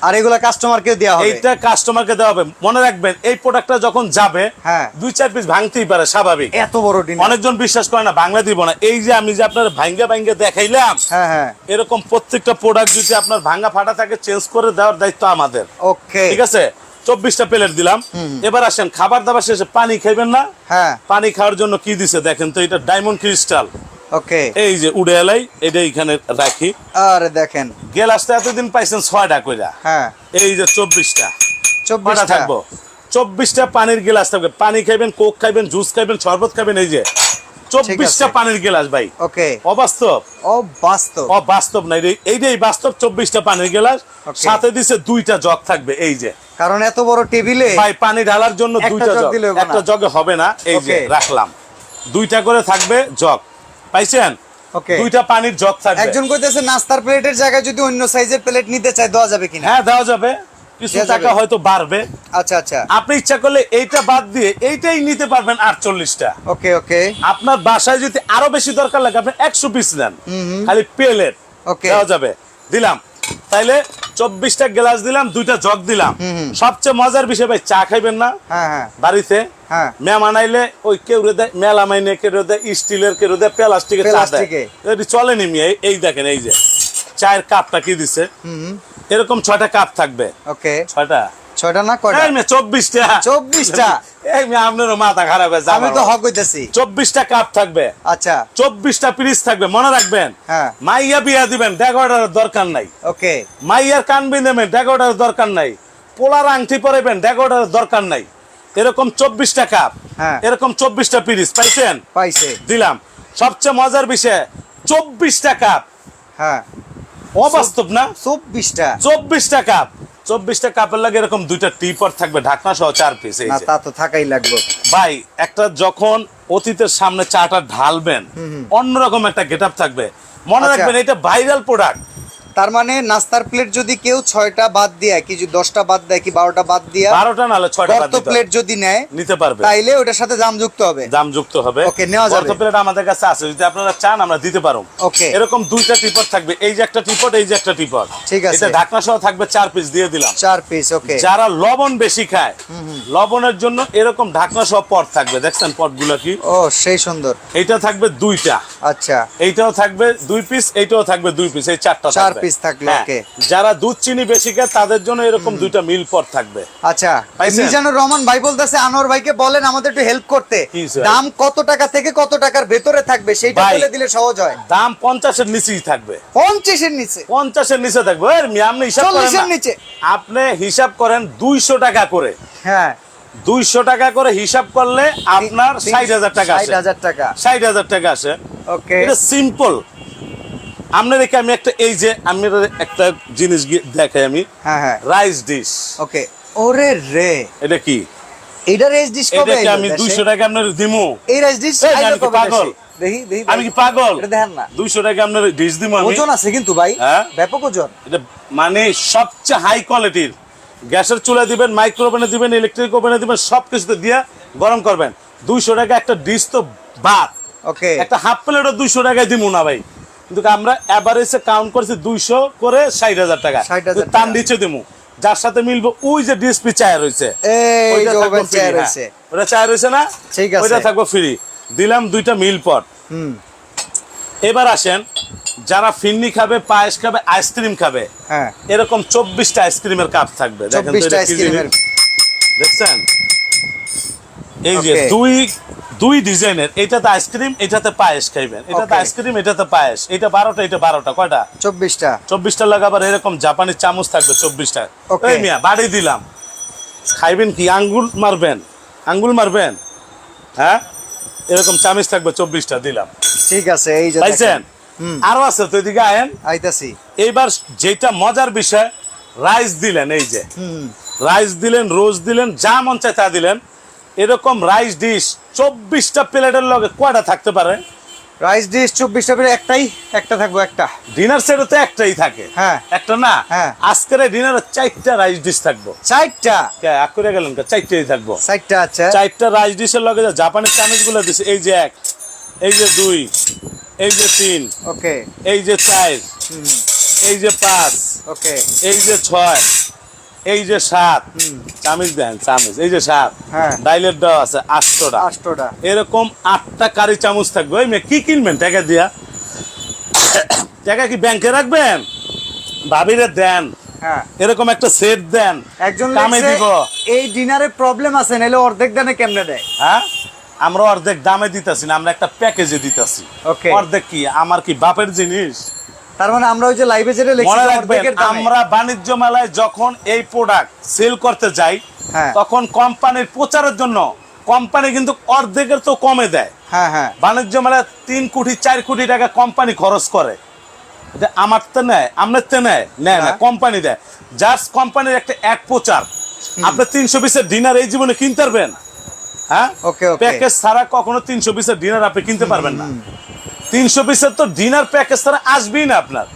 আর এগুলা কাস্টমারকে দেওয়া হবে? এইটা কাস্টমারকে দেওয়া হবে। মনে রাখবেন এই প্রোডাক্টটা যখন যাবে হ্যাঁ 2-4 পিস ভাঙতেই পারে, স্বাভাবিক। এত বড় ডিনার অনেকজন বিশ্বাস করে না, বাংলা দিব না। এই যে আমি যে আপনার ভাঙ্গা ভাঙ্গা দেখাইলাম, হ্যাঁ হ্যাঁ এরকম প্রত্যেকটা প্রোডাক্ট যদি আপনার ভাঙা ফাটা থাকে চেঞ্জ করে দেওয়ার দায়িত্ব আমাদের। ওকে ঠিক আছে, 24টা প্লেট দিলাম। এবার আসেন খাবার দাবার শেষে পানি খাইবেন না? হ্যাঁ পানি খাওয়ার জন্য কি দিছে দেখেন তো, এটা ডায়মন্ড ক্রিস্টাল। ওকে এই যে উড়ে এলাই, এটা এখানে রাখি। আরে দেখেন গ্লাসটা এতদিন পাইছেন 6টা কইরা, হ্যাঁ এই যে 24টা 24টা থাকবো। 24টা পানির গ্লাস থাকবে। পানি খাইবেন, কোক খাইবেন, জুস খাইবেন, শরবত খাইবেন। এই যে 24টা পানির গ্লাস ভাই। ওকে অবাস্তব? বাস্তব বাস্তব না, এইটাই বাস্তব। 24টা পানির গ্লাস, Okay. সাথে দিছে 2টা জগ থাকবে। এই যে কারণ এত বড় টেবিলে ভাই পানি ঢালার জন্য একটা 2টা জগ জগ, দিলে হবে না। একটা জগে হবে না। এই যে Okay. রাখলাম, 2টা করে থাকবে জগ, পাইছেন? ওকে 2টা পানির জগ থাকবে। একজন কইতেছে নাস্তার প্লেটের জায়গায় যদি অন্য সাইজের প্লেট নিতে চায় দেওয়া যাবে কিনা? হ্যাঁ দেওয়া যাবে, কিছু দেওয়া টাকা যাবে। হয়তো বাড়বে। আচ্ছা আচ্ছা আপনি ইচ্ছা করলে এইটা বাদ দিয়ে এইটাই নিতে পারবেন 48টা। ওকে ওকে আপনার বাসায় যদি আরো বেশি দরকার লাগে আপনি 100 পিস নেন, খালি প্লেট Okay. দেওয়া যাবে। দিলাম তাইলে 24টা গ্লাস দিলাম, 2টা জগ দিলাম। সবচেয়ে মজার বিষয় ভাই, চা খাইবেন না হ্যাঁ হ্যাঁ বাড়িতে? হ্যাঁ মেহমান আইলে ওই কেউ দেয় মেলা মাইনে, কেউ দেয় স্টিলের, কেউ দেয় প্লাস্টিকের চা দেয়। প্লাস্টিকে। এটি চলেনি মিয়া। এই দেখেন, এই যে চায়ের কাপটা কি দিছে, এরকম 6টা কাপ থাকবে। ওকে 6টা 6টা না কয়টা? 24টা 24টা এই মেয়ে আপনারও মাথা খারাপ হয়েছে। আমি তো হক কইতাছি। 24টা কাপ থাকবে, আচ্ছা 24টা পিস থাকবে। মনে রাখবেন, হ্যাঁ মাইয়া বিয়া দিবেন, ডেকোরেটর দরকার নাই। ওকে মাইয়ার কান বিঁধেবেন, ডেকোরেটর দরকার নাই। পোলার আংটি পরাইবেন, ডেকোরেটর দরকার নাই। এরকম 24টা কাপ, হ্যাঁ এরকম 24টা পিস পাইছেন? পাইছে দিলাম। সবচেয়ে মজার বিষয়, 24টা কাপ। হ্যাঁ অবাস্তব না? 24টা 24টা কাপ, 24টা কাপের লাগে এরকম 2টা টিপট থাকবে, ঢাকনা সহ 4 পিস। এই না যে তা তো থাকাই লাগবে ভাই, একটা যখন অতীতের সামনে চাটা ঢালবেন অন্যরকম একটা গেটআপ থাকবে। মনে আচ্ছা। রাখবেন এটা ভাইরাল প্রোডাক্ট। তার মানে নাস্তার প্লেট যদি কেউ 6টা বাদ দিয়ে কি 10টা বাদ দেয় কি 12টা বাদ দিয়া 12টা নালে 6টা বাদ গর্ত দিতে প্লেট হবে। যদি নেয় নিতে পারবে, তাইলে ওটার সাথে দাম যুক্ত হবে। দাম যুক্ত হবে। ওকে, নেওয়া যাবে। গর্ত প্লেট আমাদের কাছে আছে, যদি আপনারা চান আমরা দিতে পারব। ওকে। এরকম 2টা টিপট থাকবে, এই যে একটা টিপট, এই যে একটা টিপট। ঠিক আছে। এটা ঢাকনা সহ থাকবে, 4 পিস দিয়ে দিলাম। 4 পিস ওকে যারা লবণ বেশি খায়, লবণের জন্য এরকম ঢাকনা সহ পট থাকবে। দেখছেন পটগুলো কি? ও সেই সুন্দর। এইটা থাকবে 2টা, আচ্ছা এইটাও থাকবে 2 পিস, এইটাও থাকবে 2 পিস, এই 4টা 4 থাকবে। পিস থাকলো, হ্যাঁ। ওকে। যারা দুধ চিনি বেশি খায় তাদের জন্য এরকম 2টা মিল পট থাকবে। আচ্ছা পাইছেন? মিজানুর রহমান ভাই বলতেছে আনোয়ার ভাইকে বলেন আমাদের একটু হেল্প করতে। কি স্যার? দাম কত টাকা থেকে কত টাকার ভেতরে থাকবে সেইটা ভাই। বলে দিলে সহজ হয়। দাম 50-এর নিচেই থাকবে। 50 এর নিচে 50-এর নিচে থাকবে। এর মিয়া আপনি হিসাব করেন 40 এর না। নিচে। আপনি হিসাব করেন 200 টাকা করে, হ্যাঁ 200 টাকা করে হিসাব করলে আপনার 60,000 টাকা আসে। 60,000 টাকা 60,000 টাকা আসে। ওকে এটা সিম্পল। আপনাদেরকে আমি একটা, এই যে আমি একটা জিনিস দেখাই, আমি হ্যাঁ হ্যাঁ রাইস ডিশ। ওকে ওরে রে এটা কি? এইটা রাইস ডিশ কবে এটাকে আইলো আমি দেশে? 200 টাকা আপনার দিমু? এই রাইস ডিশ এই, আইলো আমি কি কবে পাগল? দেশে? দেখি দেখি আমি কি পাগল? এটা দেখেন না 200 টাকা আপনার ডিশ দিমু আমি? ওজন আছে কিন্তু ভাই, হ্যাঁ? ব্যাপক ওজন। এটা মানে সবচেয়ে হাই কোয়ালিটির। গ্যাসের চুলা দিবেন, মাইক্রো ওভেনে দিবেন, ইলেকট্রিক ওভেনে দিবেন, সবকিছুতে দিয়ে গরম করবেন। 200 টাকা একটা ডিশ তো বাদ, ওকে একটা হাফ প্লেটও 200 টাকায় দিমু না ভাই। কিন্তু আমরা এভারেজে কাউন্ট করছি 200 করে 60,000 টাকা। 60,000 কিন্তু তার নিচে দিমু, যার সাথে মিলবে ওই যে ডিসপ্লে চায়া রয়েছে, এই ওইটা যে থাকবে ওভেন free, চেয়ার হ্যাঁ। আছে। ওটা চায়া রয়েছে না? ঠিক আছে। ওইটা থাকবে ফ্রি। দিলাম 2টা মিল পট। এবার আসেন, যারা ফিন্নি খাবে, পায়েস খাবে, আইসক্রিম খাবে, হ্যাঁ এরকম 24টা আইসক্রিমের কাপ থাকবে। দেখেন তো 24টা এটা কি আইসক্রিমের জিনিস? দেখছেন? এই যে Okay. দুই ডিজাইনের, এটাতে আইসক্রিম, এটাতে পায়েস খাইবেন। এটাতে Okay. আইসক্রিম, এটাতে পায়েস। এটা 12টা, এটা 12টা। কয়টা? 24টা 24টা লাগাবার এরকম জাপানি চামচ থাকবে 24টা। Okay. এই মিয়া বাড়ি দিলাম। খাইবেন কি? আঙ্গুল মারবেন? আঙ্গুল মারবেন? হ্যাঁ, এরকম চামচ থাকবে 24টা। দিলাম। ঠিক আছে এই যে পাইছেন? দেখেন। আরো আছে তো, এদিকে আয়েন। আইতাছি। এইবার যেটা মজার বিষয়, রাইস দিলেন, এই যে রাইস দিলেন, রোজ দিলেন, যা মন চায় তা দিলেন। এরকম রাইস ডিশ 24টা প্লেটের লগে কয়টা থাকতে পারে? রাইস ডিশ 24টা করে একটা থাকবো একটা। ডিনার সেটে তো একটাই থাকে। হ্যাঁ। একটা না? হ্যাঁ। আজকের ডিনারে 4টা রাইস ডিশ থাকবো। 4টা কে আক করে গেলেন? 4টাই থাকবো। 4টা আচ্ছা 4টা রাইস ডিশের লগে যে জাপানি চামচগুলো দিছে, এই যে 1, এই যে 2, এই যে 3, ওকে এই যে 4, এই যে 5, ওকে, এই যে 6, এই যে 7, চামিচ দেন চামিচ, এই যে 7, হ্যাঁ, ডাইলের দেওয়া আছে 8টা, 8টা, এরকম 8টা কারি চামচ থাকবে। ওই মেয়ে কি কিনবেন টাকা দিয়া? টাকা কি ব্যাংকে রাখবেন? ভাবিরে দেন, হ্যাঁ, এরকম একটা সেট দেন, একজন কামে লিখছে, দিব। এই ডিনারে প্রবলেম আছে, নাহলে অর্ধেক দামে কেমনে দেয়? হ্যাঁ, আমরা অর্ধেক দামে দিতাছি না, আমরা একটা প্যাকেজে দিতাছি। ওকে, অর্ধেক কি আমার কি বাপের জিনিস? তার মানে আমরা ওই যে লাইভে যেটা লিখছি মনে রাখবেন, অর্ধেকের দামে। আমরা বাণিজ্য মেলায় যখন এই প্রোডাক্ট সেল করতে যাই, হ্যাঁ, তখন কোম্পানির প্রচারের জন্য কোম্পানি কিন্তু অর্ধেকের তো কমে দেয়। হ্যাঁ, হ্যাঁ, বাণিজ্য মেলায় 3 কোটি 4 কোটি টাকা কোম্পানি খরচ করে। এটা আমার তো নেয়, আপনার তো নেয় নেয় না, হ্যাঁ। কোম্পানি দেয়। জাস্ট কোম্পানির একটা এক প্রচার। আপনি 300 পিসের ডিনার এই জীবনে কিনতে পারবেন? হ্যাঁ, ওকে, ওকে, প্যাকেজ ছাড়া কখনো 300 পিসের ডিনার আপনি কিনতে পারবেন না। 300 পিসের তো ডিনার প্যাকেজ ছাড়া আসবেই না আপনার।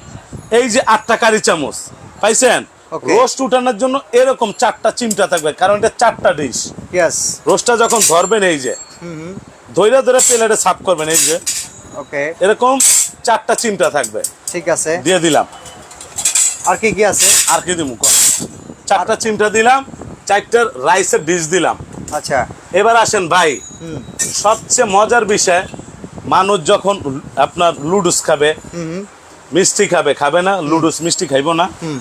এই যে 8টা কারি চামচ পাইছেন, ওকে, রোস্ট উঠানোর জন্য এরকম 4টা চিমটা থাকবে, কারণ এটা 4টা ডিশ। ইয়েস, রোস্টটা যখন ধরবেন, এই যে হুম, ধৈর্য ধরে প্লেটে সাফ করবেন, এই যে ওকে, এরকম 4টা চিমটা থাকবে। ঠিক আছে, দিয়ে দিলাম। আর কি কি আছে? আর কি দিব? 4টা চিমটা দিলাম, 4টা রাইসের ডিশ দিলাম। আচ্ছা, এবার আসেন ভাই, হুম, সবচেয়ে মজার বিষয়, মানুষ যখন আপনার লুডুস খাবে, হুম, মিষ্টি খাবে, খাবে না লুডুস, মিষ্টি খাইবো না। হুম,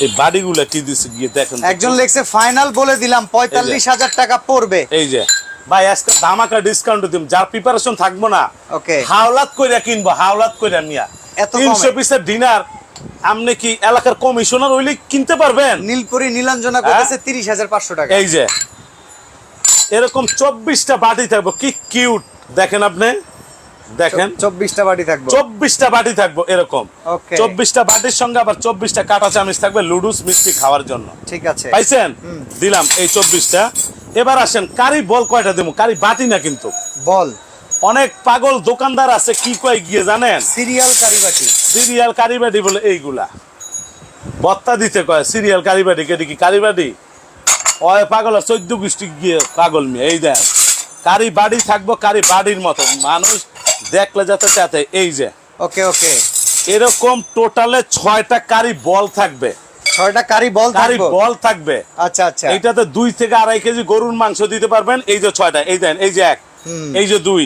এই বাড়িগুলো কি দিছে গিয়ে দেখেন তো। একজন লেখছে ফাইনাল বলে দিলাম 45,000 টাকা পড়বে। এই যে ভাই, আজকে ধামাকা ডিসকাউন্ট দিম, যার প্রিপারেশন থাকবো না, ওকে, হাওলাত কইরা কিনবো, হাওলাত কইরা মিয়া। এত 300 কমে? পিসের ডিনার আপনি কি এলাকার কমিশনার হইলে কিনতে পারবেন? নীলপুরি নীলাঞ্জনা করেছে 30,500 টাকা। এই যে এরকম 24টা বাটি থাকবো, কি কিউট দেখেন আপনি, দেখেন 24টা বাটি থাকবে। 24টা বাটি থাকবো এরকম। ওকে, 24টা বাটির সঙ্গে আবার 24টা কাঁটা চামচ থাকবে লুডুস মিষ্টি খাওয়ার জন্য। ঠিক আছে, পাইছেন? দিলাম এই 24টা। এবার আসেন, কারি বল কয়টা দেবো? কারি বাটি না কিন্তু। বল, অনেক পাগল দোকানদার আছে, কি কয় গিয়ে জানেন? সিরিয়াল কারি বাটি। সিরিয়াল কারি বাটি বলে এইগুলা বত্তা দিতে কয় সিরিয়াল কারি বাটি। কেটে কি কারি বাটি? ওই পাগল 14 গোষ্ঠী গিয়ে পাগল মেয়ে। এই দেখ, কারি বাড়ি থাকবো, কারি বাড়ির মতো, মানুষ দেখলে যাতে চাতে। এই যে ওকে, ওকে, এরকম টোটালে 6টা কারি বল থাকবে। 6টা কারি বল কারি থাকবে। বল থাকবে। আচ্ছা, আচ্ছা, এইটাতে 2 থেকে 2.5 কেজি গরুর মাংস দিতে পারবেন। এই যে 6টা, এই দেন, এই যে 1, এই যে 2,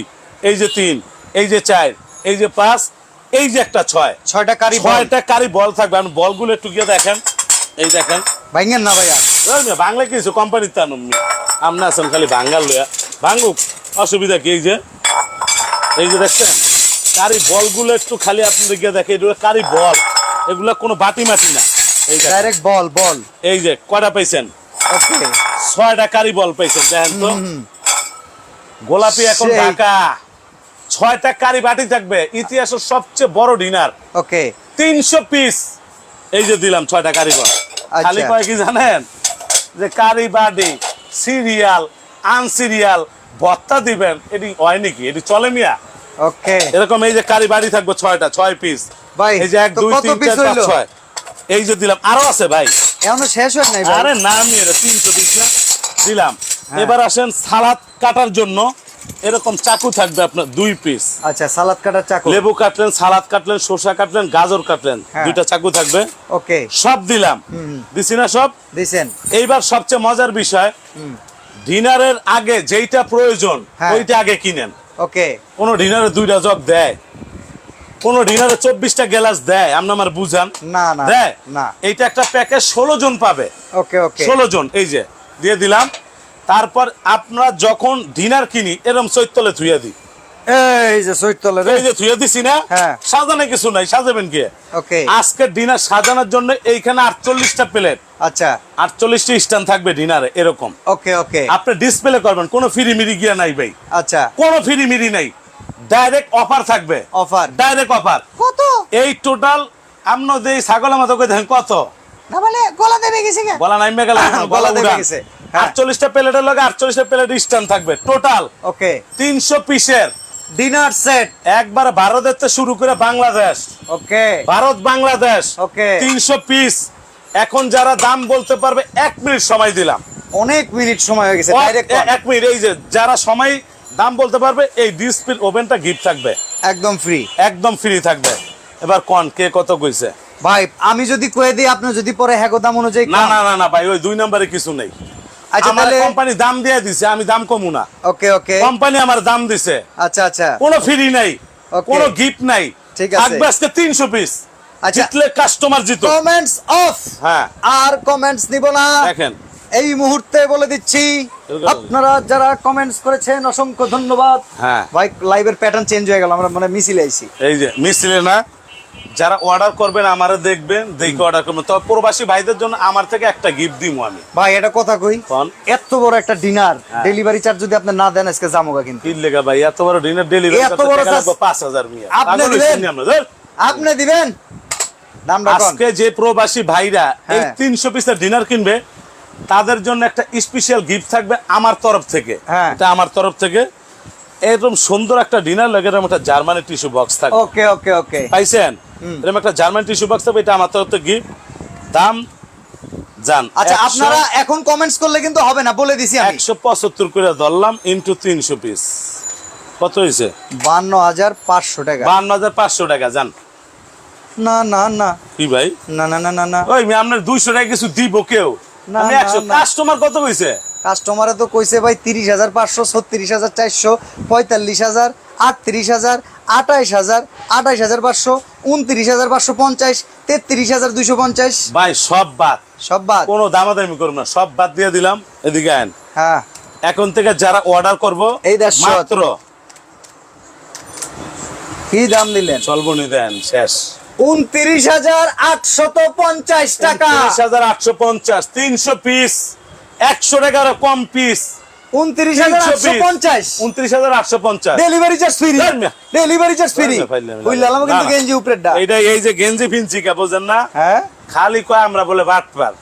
এই যে 3, এই যে 4, এই যে 5, এই যে একটা 6, 6টা কারি বল। 6টা কারি বল থাকবে। আপনি বলগুলো একটু গিয়ে দেখেন, এই দেখেন। ভাঙেন না ভাইয়া। বাংলা কিছু কোম্পানির তা আপনি আছেন খালি বাঙ্গাল লইয়া, ভাঙ্গুক, অসুবিধা কি? এই যে দেখছেন কারি বলগুলো একটু খালি আপনি গিয়ে দেখেন, এগুলো কারি বল, এগুলো কোনো বাটি মাটি না। এই দেখেন, ডাইরেক্ট বল, বল। এই যে কয়টা পাইছেন? ওকে, 6টা কারি বল পাইছেন, দেখেন তো। গোলাপি এখন সেই। ঢাকা। 6টা কারি বাটি থাকবে, ইতিহাসের সবচেয়ে বড় ডিনার। ওকে, 300 পিস। এই যে দিলাম 6টা কারি বল। খালি কয় কি জানেন? যে কারি বাটি, সিরিয়াল, আনসিরিয়াল ভত্তা দিবেন, এটি হয় নাকি? এটি চলে মিয়া? ওকে, এরকম এই যে কারি বাটি থাকবে 6টা, 6 পিস। ভাই এই যে 1 তো 2 কত 3 পিস 4 5 হইলো? 6, এই যে দিলাম। আরো আছে ভাই, এখনো শেষ হয় নাই ভাই। আরে নামি এটা 300 পিস না দিলাম। হ্যাঁ। এবার আসেন, সালাদ কাটার জন্য এরকম চাকু থাকবে আপনার 2 পিস। আচ্ছা, সালাদ কাটার চাকু। লেবু কাটলেন, সালাদ কাটলেন, শসা কাটলেন, গাজর কাটলেন, হ্যাঁ। 2টা চাকু থাকবে। ওকে, সব দিলাম, দিছি না সব? দিছেন। এইবার সবচেয়ে মজার বিষয়, ডিনারের আগে যেইটা প্রয়োজন হ্যাঁ। ওইটা আগে কিনেন। ওকে, কোন ডিনারে 2টা জগ দেয়? কোন ডিনারে 24টা গ্লাস দেয়? আপনি আমার বুঝান। না না দেয় না। এইটা একটা প্যাকেজ 16 জন পাবে। ওকে, ওকে, 16 জন, এই যে দিয়ে দিলাম। তারপর আপনারা যখন ডিনার কিনি এরকম চৈতলে ধুইয়া দিই। এই যে সৈতলে রে। এই যে ধুইয়া দিছি না, হ্যাঁ। সাজানো কিছু নাই, সাজাবেন কি? ওকে, আজকে ডিনার সাজানোর জন্য এইখানে 48টা প্লেট, আচ্ছা, 48টা স্ট্যান্ড থাকবে ডিনারে এরকম। ওকে, ওকে, আপনি ডিসপ্লে করবেন, কোনো ফিরি মিরি গিয়া নাই ভাই, আচ্ছা, কোনো ফিরি মিরি নাই, ডাইরেক্ট অফার থাকবে। Offer direct offer. কত? এই টোটাল আমনো দেই ছাগলের মতো করে দেখেন কত না বলে গলা দেবে গেছে কে? গলা নাইমে গেল, গলা দেবে গেছে। হ্যাঁ। 48টা প্লেটের লগে 48টা প্লেট স্ট্যান্ড থাকবে টোটাল। ওকে, 300 পিসের ডিনার সেট। একবার ভারতের থেকে শুরু করে বাংলাদেশ, ওকে, ভারত বাংলাদেশ, ওকে। 300 পিস। এখন যারা দাম বলতে পারবে 1 মিনিট সময় দিলাম। অনেক মিনিট সময় হয়ে গেছে, ডাইরেক্ট 1 মিনিট। এই যে যারা সময় দাম বলতে পারবে, এই ডিসপ্লে ওভেনটা গিফট থাকবে, একদম ফ্রি। একদম ফ্রি থাকবে। এবার কোন কে কত কইছে? ভাই আমি যদি কয়ে দিই আপনি যদি পরে হ্যাগো দাম অনুযায়ী না না না না ভাই ওই 2 নম্বরে কিছু নেই। আচ্ছা আমার তাহলে কোম্পানি দাম দিয়ে দিছে, আমি দাম কমু না। ওকে ওকে কোম্পানি আমার দাম দিছে, আচ্ছা আচ্ছা কোনো ফ্রি নাই, Okay. কোনো গিফট নাই। ঠিক আছে। থাকবে আজকে 300 পিস। আচ্ছা। জিতলে কাস্টমার জিতো। Comments of. হ্যাঁ আর কমেন্টস নিব না। দেখেন এই মুহূর্তে বলে দিচ্ছি এরকম। আপনারা যারা কমেন্টস করেছেন অসংখ্য ধন্যবাদ। হ্যাঁ। ভাই লাইভের প্যাটার্ন চেঞ্জ হয়ে গেল, আমরা মানে মিছিলে আইছি। এই যে মিছিলে না, যারা অর্ডার করবেন আমারে দেখবেন, দেখে অর্ডার করবেন। তবে প্রবাসী ভাইদের জন্য আমার থেকে একটা গিফট দিমু আমি। ভাই এটা কথা কই, কোন এত বড় একটা ডিনার হ্যাঁ। ডেলিভারি চার্জ যদি আপনি না দেন আজকে জামুগা কিন্তু। কি লেগা ভাই এত বড় ডিনার ডেলিভারি এত বড় চার্জ 5000 মিয়া। আপনি পাগল দিবেন? হইছেন নি আমরা, ধর। আপনি দিবেন দামটা কোন? আজকে যে প্রবাসী ভাইরা এই হ্যাঁ। 300 পিসের ডিনার কিনবে তাদের জন্য একটা স্পেশাল গিফট থাকবে আমার তরফ থেকে। হ্যাঁ। এটা আমার তরফ থেকে এরকম সুন্দর একটা ডিনার লাগে, এরকম একটা জার্মানি টিস্যু বক্স থাকবে। ওকে ওকে ওকে পাইছেন? এরকম একটা জার্মানি টিস্যু বক্স থাকবে, এটা আমার তরফ থেকে গিফট। দাম জান আচ্ছা আপনারা এখন কমেন্টস করলে কিন্তু হবে না, বলে দিছি আমি। 175 করে ধরলাম ইনটু 300 পিস কত হইছে? 52,500 টাকা। 52,500 টাকা। জান না না না কি ভাই? না না না না না ওই আপনার 200 টাকা কিছু দিব কেউ? না, আমি না, 100। না। কাস্টমার কত কইছে? কাস্টমারে তো কইছে ভাই 30,500, 36,400, 45,000, 38,000, 28,000, 28,500, 29,550, 33,250। ভাই সব বাদ, সব বাদ। কোনো দামাদামি করব না, সব বাদ দিয়ে দিলাম। এদিকে আইন। হ্যাঁ এখন থেকে যারা অর্ডার করব এই 150 মাত্র কি দাম দিলেন? চলবো নি দেন শেষ 29,850 টাকা। 29,850 300 পিস 100 টাকার কম পিস। 29,850 29,850 delivery charge free. ধর মিয়া। Delivery charge free. ধর মিয়া, ফাইল মিয়া। কইলাম কিন্তু না, না। গেঞ্জি উপরেরটা। এইটা এই যে গেঞ্জি ফিনছি কা বোঝেন না? হ্যাঁ খালি কয় আমরা বলে বাটপার,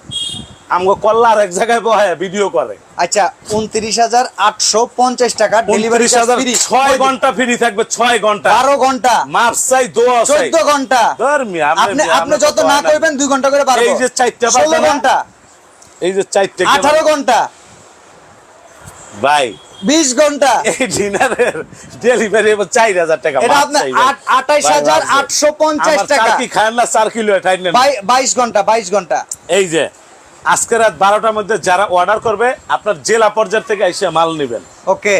আমগো কল্লার এক জায়গায় বহে ভিডিও করে। আচ্ছা 29,850 টাকা ডেলিভারি চার্জ ফ্রি। 6 ঘন্টা ফ্রি থাকবে, 6 ঘন্টা। 12 ঘন্টা, মার্চ চাই, দোয়া চাই। 14 ঘন্টা। ধর মিয়া, আপনি আপনি যত না করবেন 2 ঘন্টা করে বাড়বো। এই যে 4টা 16 ঘন্টা, এই যে 4টা 18 ঘন্টা, ভাই 20 ঘন্টা। এই ডিনারের ডেলিভারি 4000 টাকা। এটা আপনার 28,850 টাকা। কি খান না 4 কিলো খাইন না। 22 ঘন্টা, 22 ঘন্টা। এই যে আজকে রাত 12টার মধ্যে যারা অর্ডার করবে আপনার জেলা পর্যায় থেকে এসে মাল নেবেন। ওকে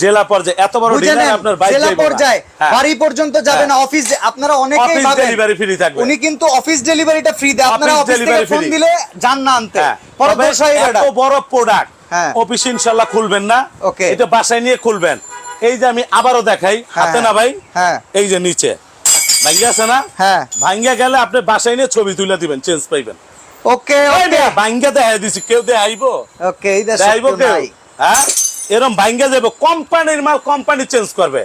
জেলা পর্যায়ে এত বড় বুঝে ডিনার নেন, আপনার বাইরে জেলা পর্যায়ে বাড়ি পর্যন্ত যাবে না, হ্যাঁ। অফিস আপনারা অনেকেই অফিস ভাবেন ডেলিভারি ফ্রি থাকবে। উনি কিন্তু অফিস ডেলিভারিটা ফ্রি দেয়। আপনারা অফিস অফিস থেকে delivery ফোন free। দিলে যান না আনতে। হ্যাঁ, পরে তবে দোষ হয় এটা। এত বড় প্রোডাক্ট হ্যাঁ। অফিস ইনশাআল্লাহ খুলবেন না। Okay. এটা বাসায় নিয়ে খুলবেন। এই যে আমি আবারও দেখাই, হাতে না ভাই, হ্যাঁ এই যে নিচে ভাঙ্গা আছে না? হ্যাঁ ভাঙ্গা গেলে আপনি বাসায় নিয়ে ছবি তুলে দিবেন, চেঞ্জ পাইবেন। ওকে ওকে ভাঙ্গা দেখাই দিছি, কেউ দেখাইবো? ওকে এই দেশ দেখাইবো কেউ? হ্যাঁ, এরকম ভাঙ্গা যাবে। কোম্পানির মাল কোম্পানি চেঞ্জ করবে,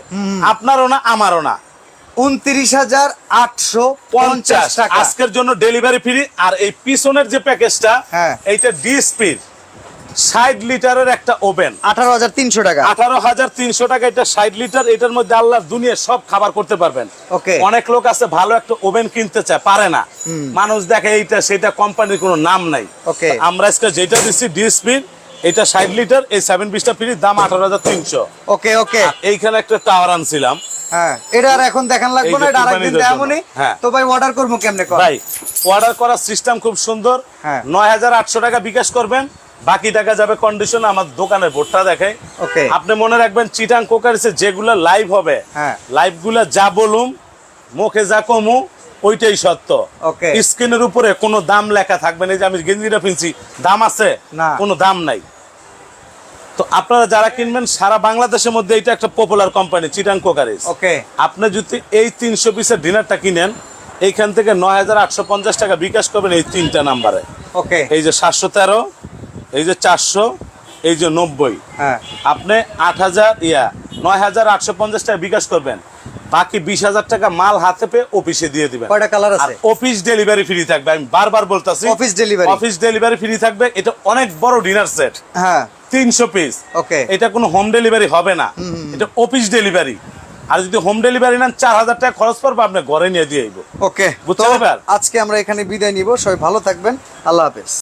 আপনারও না আমারও না। 29,850 টাকা। আজকের জন্য ডেলিভারি ফ্রি। আর এই পিছনের যে প্যাকেজটা, হ্যাঁ। এইটা ডিএসপির 60 লিটারের একটা ওভেন, 18,300 টাকা। 18,300 টাকা। এটা 60 লিটার। এটার মধ্যে আল্লাহর দুনিয়া সব খাবার করতে পারবেন। Okay. অনেক লোক আছে ভালো একটা ওভেন কিনতে চায়, পারে না। মানুষ দেখে এইটা সেটা, কোম্পানির কোনো নাম নাই। Okay. আমরা আজকে যেটা দিচ্ছি ডিএসপির, এটা 60 লিটার, এই 7 পিসটা ফ্রি, দাম 18,300। ওকে ওকে এইখানে একটা টাওয়ার আনছিলাম হ্যাঁ, এটা আর এখন দেখান লাগবে এই না, যে এটা আরেকদিন কুরবানিদের এমনই। জন্য। হ্যাঁ। তো ভাই অর্ডার করবো কেমনে কর? ভাই। অর্ডার করার সিস্টেম খুব সুন্দর। হ্যাঁ। 9,800 টাকা বিকাশ করবেন, বাকি টাকা যাবে কন্ডিশন। আমার দোকানের বোর্ডটা দেখাই। ওকে আপনি মনে রাখবেন চিটাং কোকারিসে যেগুলা লাইভ হবে, হ্যাঁ। লাইভগুলা যা বলুম, মুখে যা কমু, ওইটাই সত্য। ওকে। স্ক্রিনের উপরে কোনো দাম লেখা থাকবে না। এই যে আমি গেঞ্জিটা কিনছি, দাম আছে? না। কোনো দাম নাই। তো আপনারা যারা কিনবেন সারা বাংলাদেশের মধ্যে এটা একটা পপুলার কোম্পানি চিটাং কোকারিস। ওকে আপনি যদি এই 300 পিসের ডিনারটা কিনেন, এইখান থেকে 9,850 টাকা বিকাশ করবেন এই 3টা নাম্বারে। ওকে এই যে 713, এই যে 400, এই যে 90। হ্যাঁ আপনি 9,850 টাকা বিকাশ করবেন, বাকি 20,000 টাকা মাল হাতে পেয়ে অফিসে দিয়ে দিবেন। কয়টা কালার আছে? অফিস ডেলিভারি ফ্রি থাকবে। আমি বারবার বলতাছি office delivery. Office delivery free থাকবে। এটা অনেক বড় ডিনার সেট, হ্যাঁ 300 পিস। ওকে এটা কোনো হোম ডেলিভারি হবে না, এটা অফিস ডেলিভারি। আর যদি হোম ডেলিভারি নেন 4,000 টাকা খরচ পড়বে, আপনি ঘরে নিয়ে দিয়ে আইবো। ওকে। বুঝতে তো পারবেন? আজকে আমরা এখানে বিদায় নিব। সবাই ভালো থাকবেন, আল্লাহ হাফেজ।